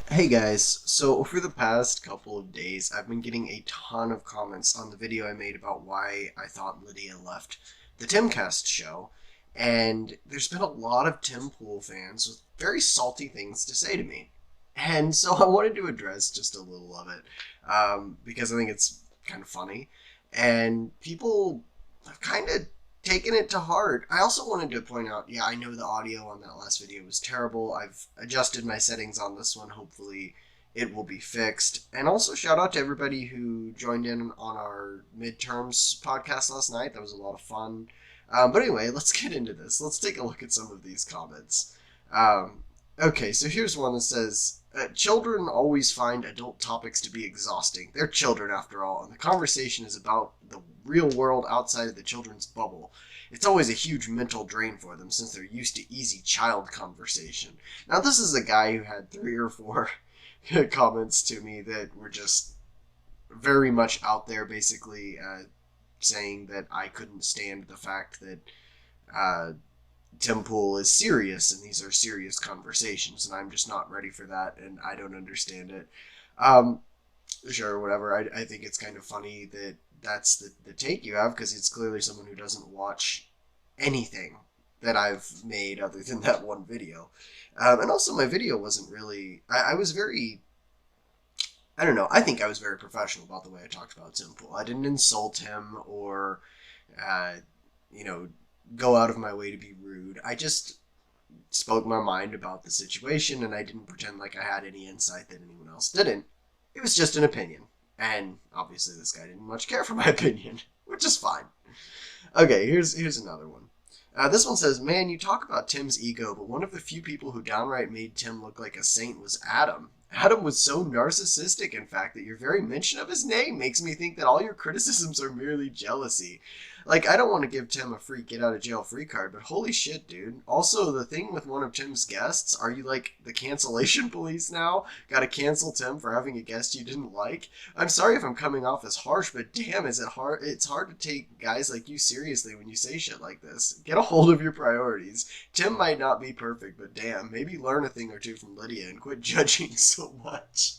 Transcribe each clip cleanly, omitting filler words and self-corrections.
Hey guys, so over the past couple of days, I've been getting a ton of comments on the video I made about why I thought Lydia left the Timcast show, and there's been a lot of Tim Pool fans with very salty things to say to me. And so I wanted to address just a little of it, because I think it's kind of funny, and people have kind of taken it to heart. I also wanted to point out, yeah, I know the audio on that last video was terrible. I've adjusted my settings on this one. Hopefully, it will be fixed. And also, shout out to everybody who joined in on our midterms podcast last night. That was a lot of fun. But anyway, let's get into this. Let's take a look at some of these comments. Okay, so here's one that says, children always find adult topics to be exhausting. They're children after all, and the conversation is about the real world outside of the children's bubble. It's always a huge mental drain for them since they're used to easy child conversation. Now, this is a guy who had 3 or 4 comments to me that were just very much out there, basically saying that I couldn't stand the fact that uh, Tim Pool is serious and these are serious conversations, and I'm just not ready for that, and I don't understand it. Um, sure, whatever. I think it's kind of funny that that's the take you have because it's clearly someone who doesn't watch anything that I've made other than that one video. And also, my video wasn't really. I was very. I don't know. I think I was very professional about the way I talked about Tim Pool. I didn't insult him or, uh, you know, go out of my way to be rude. I just spoke my mind about the situation and I didn't pretend like I had any insight that anyone else didn't. It was just an opinion. And obviously this guy didn't much care for my opinion, which is fine. Okay, here's another one. This one says, "Man, you talk about Tim's ego, but one of the few people who downright made Tim look like a saint was Adam. Adam was so narcissistic, in fact, that your very mention of his name makes me think that all your criticisms are merely jealousy. Like, I don't want to give Tim a free get out of jail free card, but holy shit, dude. Also, the thing with one of Tim's guests, are you like the cancellation police now? Gotta cancel Tim for having a guest you didn't like? I'm sorry if I'm coming off as harsh, but damn, is it hard? It's hard to take guys like you seriously when you say shit like this. Get a hold of your priorities. Tim might not be perfect, but damn, maybe learn a thing or two from Lydia and quit judging so much."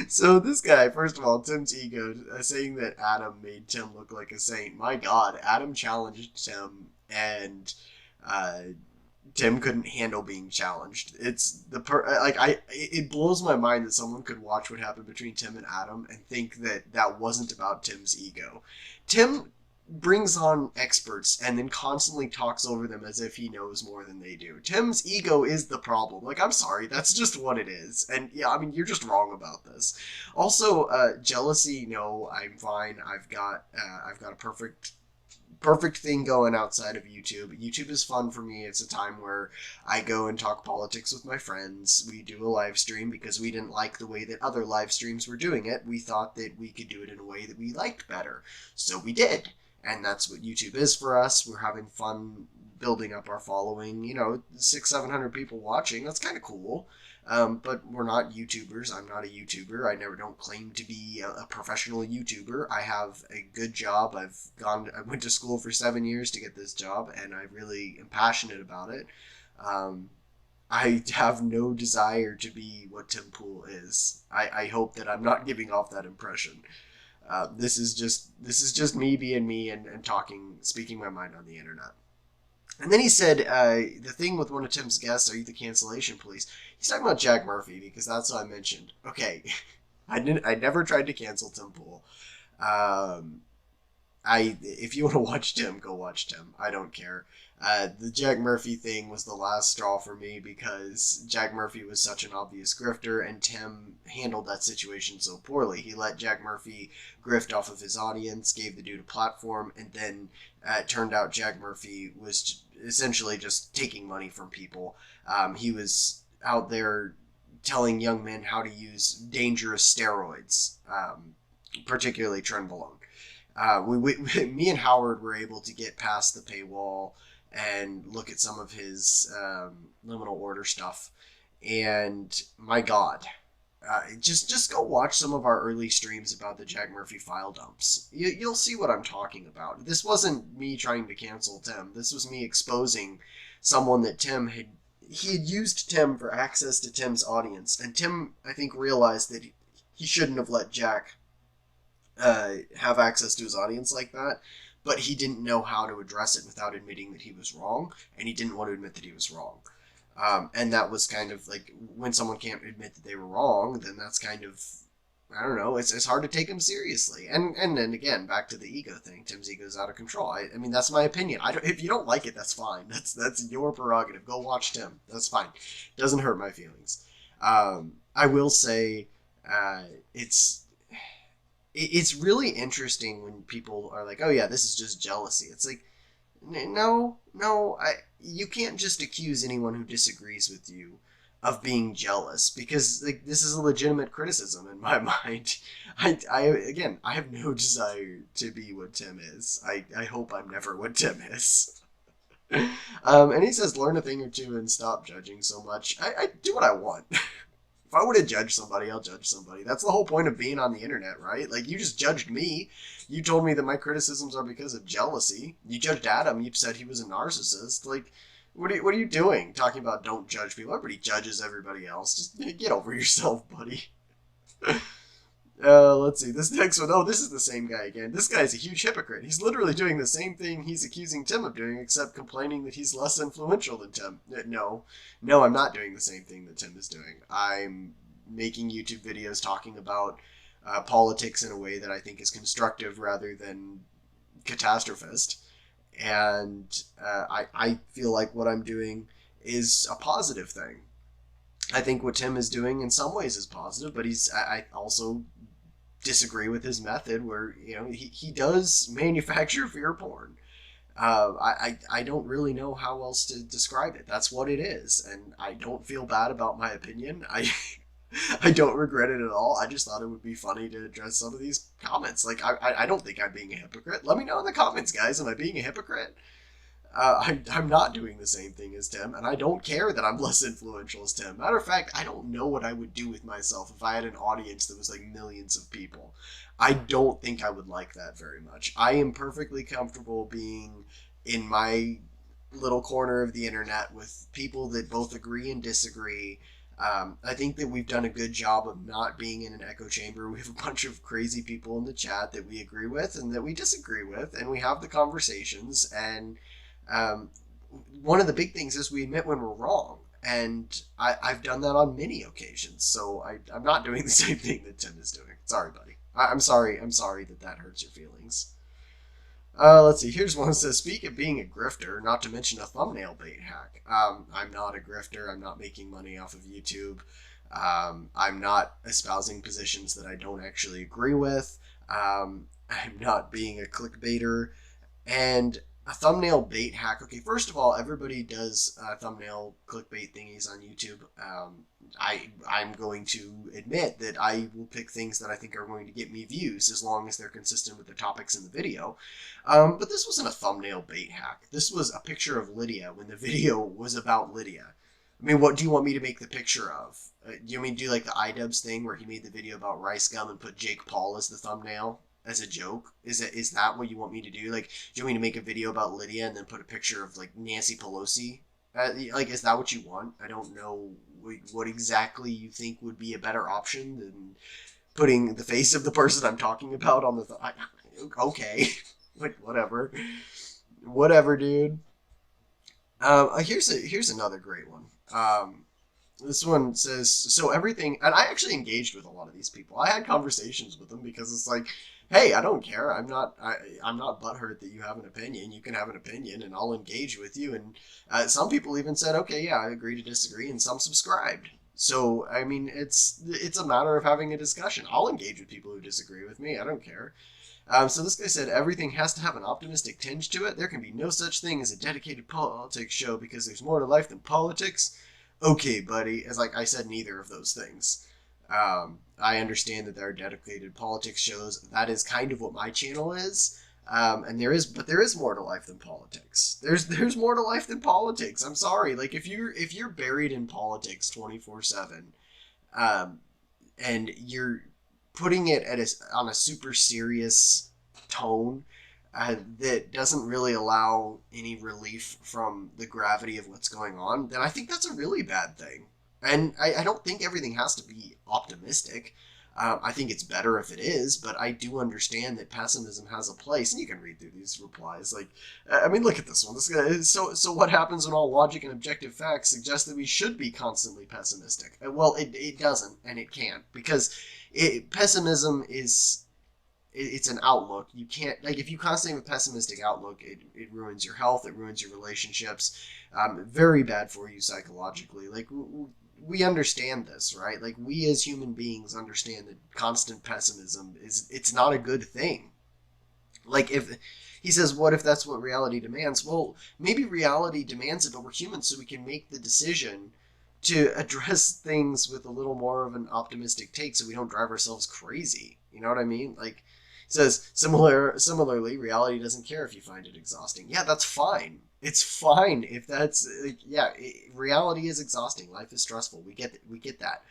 So this guy, first of all, Tim's ego, saying that Adam made Tim look like a saint. My God, Adam challenged Tim, and uh, Tim couldn't handle being challenged. It blows my mind that someone could watch what happened between Tim and Adam and think that that wasn't about Tim's ego. Tim brings on experts and then constantly talks over them as if he knows more than they do. Tim's ego is the problem. Like, I'm sorry, that's just what it is. And yeah, I mean, you're just wrong about this. Also, jealousy, no, I'm fine. I've got a perfect thing going outside of YouTube. YouTube is fun for me. It's a time where I go and talk politics with my friends. We do a live stream because we didn't like the way that other live streams were doing it. We thought that we could do it in a way that we liked better. So we did. And that's what YouTube is for us. We're having fun building up our following. 700 people watching. That's kind of cool. But we're not YouTubers. I'm not a YouTuber. I never don't claim to be a professional YouTuber. I have a good job. I went to school for 7 years to get this job, and I really am passionate about it. Um, I have no desire to be what Tim Pool is. I hope that I'm not giving off that impression. This is just me being me and speaking my mind on the internet. And then he said, the thing with one of Tim's guests, are you the cancellation police? He's talking about Jack Murphy because that's what I mentioned. Okay, I never tried to cancel Tim Pool. Um, if you want to watch Tim, go watch Tim. I don't care. The Jack Murphy thing was the last straw for me because Jack Murphy was such an obvious grifter, and Tim handled that situation so poorly. He let Jack Murphy grift off of his audience, gave the dude a platform, and then it turned out Jack Murphy was essentially just taking money from people. He was out there telling young men how to use dangerous steroids, particularly trenbolone. Me and Howard were able to get past the paywall and look at some of his liminal order stuff. And my God, just go watch some of our early streams about the Jack Murphy file dumps. You'll see what I'm talking about. This wasn't me trying to cancel Tim. This was me exposing someone that Tim had he had used Tim for access to Tim's audience, and Tim, I think, realized that he shouldn't have let Jack have access to his audience like that, but he didn't know how to address it without admitting that he was wrong, and he didn't want to admit that he was wrong. And that was kind of like, when someone can't admit that they were wrong, then that's kind of, I don't know, it's hard to take him seriously. And then again, back to the ego thing. Tim's ego is out of control. I mean, that's my opinion. If you don't like it, that's fine. That's your prerogative. Go watch Tim. That's fine. Doesn't hurt my feelings. I will say, it's really interesting when people are like, oh yeah, this is just jealousy. It's like, no, you can't just accuse anyone who disagrees with you of being jealous, because like, this is a legitimate criticism in my mind. Again, I have no desire to be what Tim is. I hope I'm never what Tim is. And he says, learn a thing or two and stop judging so much. I do what I want. If I want to judge somebody, I'll judge somebody. That's the whole point of being on the internet, right? Like, you just judged me. You told me that my criticisms are because of jealousy. You judged Adam. You said he was a narcissist. Like, what are you doing? Talking about don't judge people. Everybody judges everybody else. Just get over yourself, buddy. Let's see. This next one. Oh, this is the same guy again. This guy is a huge hypocrite. He's literally doing the same thing he's accusing Tim of doing, except complaining that he's less influential than Tim. No, I'm not doing the same thing that Tim is doing. I'm making YouTube videos talking about politics in a way that I think is constructive rather than catastrophist. And I feel like what I'm doing is a positive thing. I think what Tim is doing in some ways is positive, but I also disagree with his method, where he does manufacture fear porn. I don't really know how else to describe it. That's what it is, and I don't feel bad about my opinion. I don't regret it at all. I just thought it would be funny to address some of these comments. Like, I don't think I'm being a hypocrite. Let me know in the comments, guys. Am I being a hypocrite? I'm not doing the same thing as Tim, and I don't care that I'm less influential as Tim. Matter of fact, I don't know what I would do with myself if I had an audience that was like millions of people. I don't think I would like that very much. I am perfectly comfortable being in my little corner of the internet with people that both agree and disagree. I think that we've done a good job of not being in an echo chamber. We have a bunch of crazy people in the chat that we agree with and that we disagree with, and we have the conversations. And one of the big things is we admit when we're wrong, and I've done that on many occasions. So I'm not doing the same thing that Tim is doing. Sorry, buddy. I'm sorry that hurts your feelings. Let's see. Here's one that says, speak of being a grifter, not to mention a thumbnail bait hack. I'm not a grifter. I'm not making money off of YouTube. I'm not espousing positions that I don't actually agree with. I'm not being a clickbaiter. And a thumbnail bait hack. Okay, first of all, everybody does thumbnail clickbait thingies on YouTube. I'm going to admit that I will pick things that I think are going to get me views as long as they're consistent with the topics in the video. But this wasn't a thumbnail bait hack. This was a picture of Lydia when the video was about Lydia. I mean, what do you want me to make the picture of? Do you want me to do like the iDubbbz thing where he made the video about rice gum and put Jake Paul as the thumbnail? As a joke? Is that what you want me to do? Like, do you want me to make a video about Lydia and then put a picture of like Nancy Pelosi? Like, is that what you want? I don't know what exactly you think would be a better option than putting the face of the person I'm talking about on the. Okay, like whatever, dude. Here's another great one. This one says, so everything, and I actually engaged with a lot of these people. I had conversations with them because it's like, hey, I don't care. I'm not butthurt that you have an opinion. You can have an opinion, and I'll engage with you. And some people even said, okay, yeah, I agree to disagree, and some subscribed. So, I mean, it's a matter of having a discussion. I'll engage with people who disagree with me. I don't care. So this guy said, everything has to have an optimistic tinge to it. There can be no such thing as a dedicated politics show because there's more to life than politics. Okay, buddy. As like I said, neither of those things. I understand that there are dedicated politics shows. That is kind of what my channel is. And there is more to life than politics. There's more to life than politics. I'm sorry. Like if you're buried in politics 24/7, and you're putting it on a super serious tone, that doesn't really allow any relief from the gravity of what's going on, then I think that's a really bad thing. And I don't think everything has to be optimistic. I think it's better if it is, but I do understand that pessimism has a place, and you can read through these replies. Like, I mean, look at this one. This guy, so what happens when all logic and objective facts suggest that we should be constantly pessimistic? Well, it doesn't, and it can't, because pessimism is it's an outlook. You can't, like, if you constantly have a pessimistic outlook, it ruins your health, it ruins your relationships. Very bad for you psychologically. Like, we understand this, right? Like, we as human beings understand that constant pessimism it's not a good thing. Like, if he says, what if that's what reality demands? Well, maybe reality demands it, but we're humans, so we can make the decision to address things with a little more of an optimistic take so we don't drive ourselves crazy. You know what I mean? Like, he says, similarly, reality doesn't care if you find it exhausting. Yeah, that's fine. It's fine if that's, like, yeah, reality is exhausting. Life is stressful. We get that.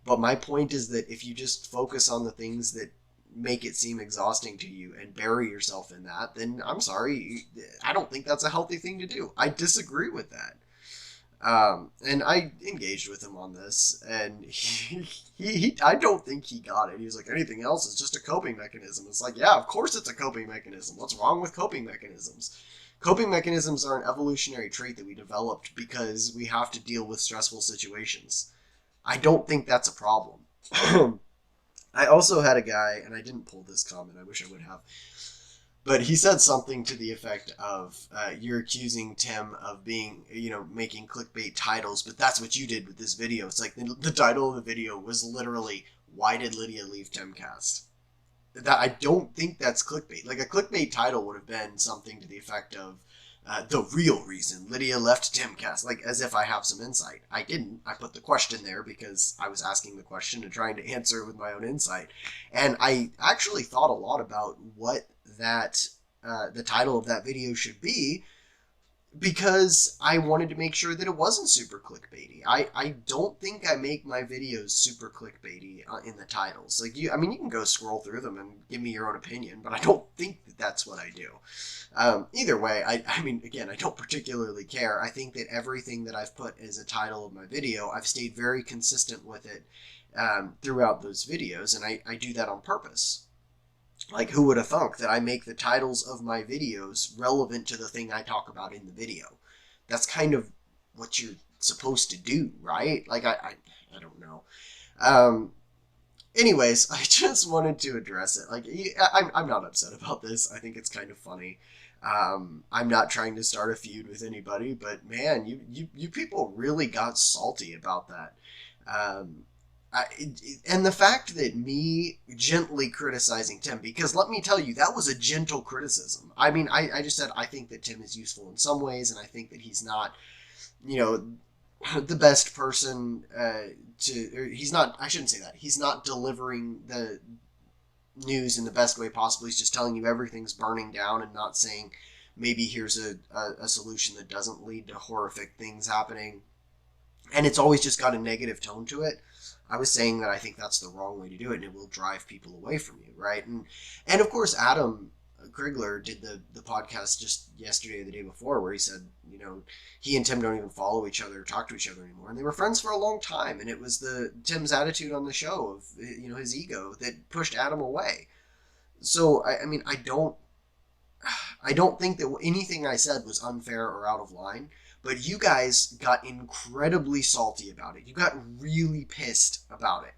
But my point is that if you just focus on the things that make it seem exhausting to you and bury yourself in that, then I'm sorry, I don't think that's a healthy thing to do. I disagree with that. And I engaged with him on this, and I don't think he got it. He was like, anything else is just a coping mechanism. It's like, yeah, of course it's a coping mechanism. What's wrong with coping mechanisms? Coping mechanisms are an evolutionary trait that we developed because we have to deal with stressful situations. I don't think that's a problem. I also had a guy, and I didn't pull this comment, I wish I would have, but he said something to the effect of, you're accusing Tim of being, making clickbait titles, but that's what you did with this video. It's like the title of the video was literally, why did Lydia leave Timcast? That, I don't think that's clickbait. Like, a clickbait title would have been something to the effect of, the real reason Lydia left Timcast, like, as if I have some insight. I didn't. I put the question there because I was asking the question and trying to answer it with my own insight. And I actually thought a lot about what that the title of that video should be, because I wanted to make sure that it wasn't super clickbaity. I don't think I make my videos super clickbaity in the titles. Like, you can go scroll through them and give me your own opinion, but I don't think that that's what I do. Either way, again, I don't particularly care. I think that everything that I've put as a title of my video, I've stayed very consistent with it throughout those videos, and I do that on purpose. Like, who would have thunk that I make the titles of my videos relevant to the thing I talk about in the video? That's kind of what you're supposed to do, right? Like, I don't know. Anyways, I just wanted to address it. Like, I'm not upset about this. I think it's kind of funny. I'm not trying to start a feud with anybody, but man, you people really got salty about that. And the fact that me gently criticizing Tim, because let me tell you, that was a gentle criticism. I just said I think that Tim is useful in some ways, and I think that he's not, the best person he's not, I shouldn't say that. He's not delivering the news in the best way possible. He's just telling you everything's burning down and not saying maybe here's a solution that doesn't lead to horrific things happening. And it's always just got a negative tone to it. I was saying that I think that's the wrong way to do it, and it will drive people away from you, right? And of course, Adam Krigler did the podcast just yesterday or the day before, where he said, he and Tim don't even follow each other or talk to each other anymore, and they were friends for a long time, and it was Tim's attitude on the show of, his ego that pushed Adam away. So I don't think that anything I said was unfair or out of line. But you guys got incredibly salty about it. You got really pissed about it.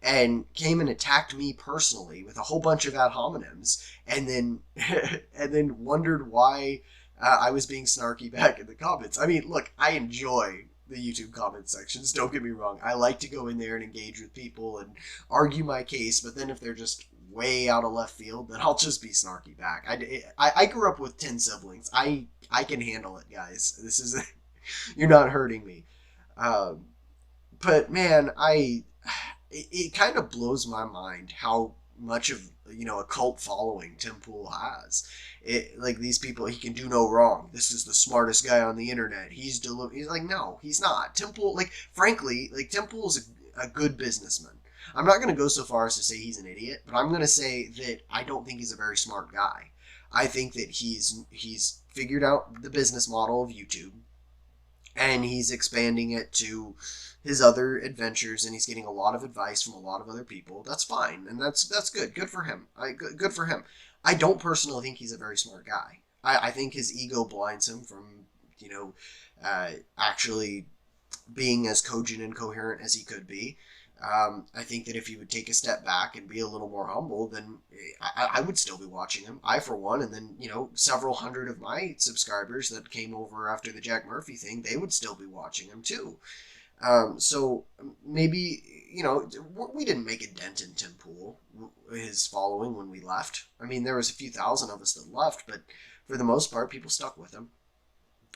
And came and attacked me personally with a whole bunch of ad hominems. And then wondered why I was being snarky back in the comments. Look, I enjoy the YouTube comment sections. Don't get me wrong. I like to go in there and engage with people and argue my case. But then if they're just way out of left field, then I'll just be snarky back. I grew up with 10 siblings. I can handle it, guys. This is you're not hurting me. But man, it kind of blows my mind how much of a cult following Tim Pool has. Like, these people, he can do no wrong. This is the smartest guy on the internet. He's like, no, he's not. Tim Pool, frankly, Tim Pool is a good businessman. I'm not going to go so far as to say he's an idiot, but I'm going to say that I don't think he's a very smart guy. I think that he's figured out the business model of YouTube, and he's expanding it to his other adventures, and he's getting a lot of advice from a lot of other people. That's fine, and that's good. Good for him. Good for him. I don't personally think he's a very smart guy. I think his ego blinds him from, you know, actually being as cogent and coherent as he could be. I think that if he would take a step back and be a little more humble, then I would still be watching him. I, for one, and then, several hundred of my subscribers that came over after the Jack Murphy thing, they would still be watching him too. So maybe, we didn't make a dent in Tim Pool, his following, when we left. I mean, there was a few thousand of us that left, but for the most part, people stuck with him.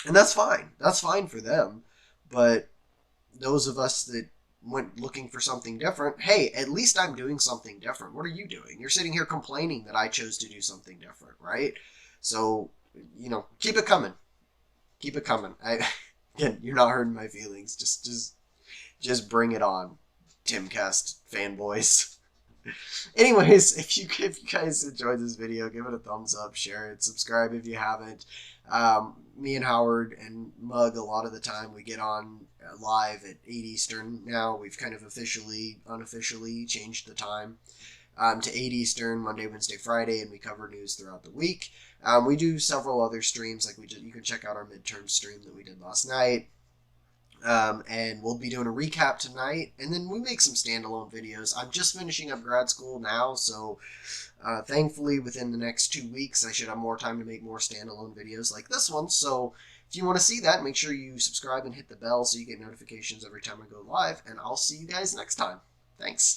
And that's fine. That's fine for them. But those of us that went looking for something different, hey, at least I'm doing something different. What are you doing? You're sitting here complaining that I chose to do something different, right? So, keep it coming. Keep it coming. Again, you're not hurting my feelings. Just bring it on, Timcast fanboys. Anyways, if you guys enjoyed this video, give it a thumbs up, share it, subscribe if you haven't. Me and Howard and Mug, a lot of the time, we get on live at 8 Eastern now. We've kind of unofficially changed the time to 8 Eastern, Monday, Wednesday, Friday, and we cover news throughout the week. We do several other streams, like you can check out our midterm stream that we did last night. And we'll be doing a recap tonight, and then we make some standalone videos. I'm just finishing up grad school now, so thankfully within the next 2 weeks I should have more time to make more standalone videos like this one. So if you want to see that, make sure you subscribe and hit the bell so you get notifications every time I go live, and I'll see you guys next time. Thanks.